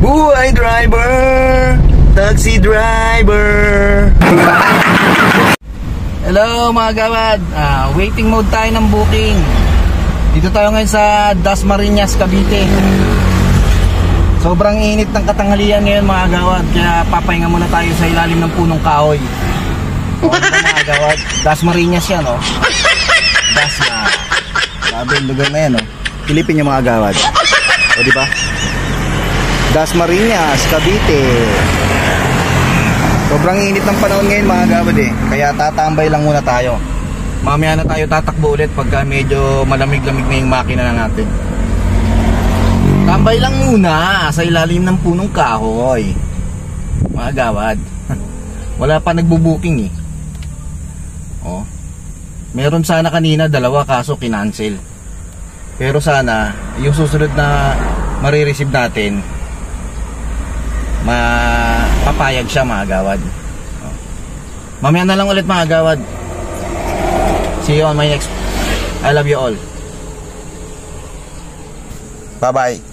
Buhay driver, taxi driver. Hello mga gawad, waiting mode tayo ng booking. Dito tayo ngayon sa Dasmariñas, Cavite. Sobrang init ng katanghalian ngayon mga gawad, kaya papahinga muna tayo sa ilalim ng punong kahoy. O ano mga gawad, Dasmariñas yan o. Dasma. Sabi yung lugar na yan o. Pilipin yung mga gawad. O diba? Dasmariñas, Cavite. Sobrang init ng panahon ngayon mga gawad eh. Kaya tatambay lang muna tayo. Mamaya na tayo tatakbo ulit pagka medyo malamig-lamig na yung makina na natin. Tambay lang muna sa ilalim ng punong kahoy mga gawad. Wala pa nagbubuking eh. Oh. Meron sana kanina dalawa kaso kinancel. Pero sana yung susunod na marireceive natin papayag siya mga gawad. Oh. Mamaya na lang ulit mga gawad. See you on my next. I love you all. Bye bye.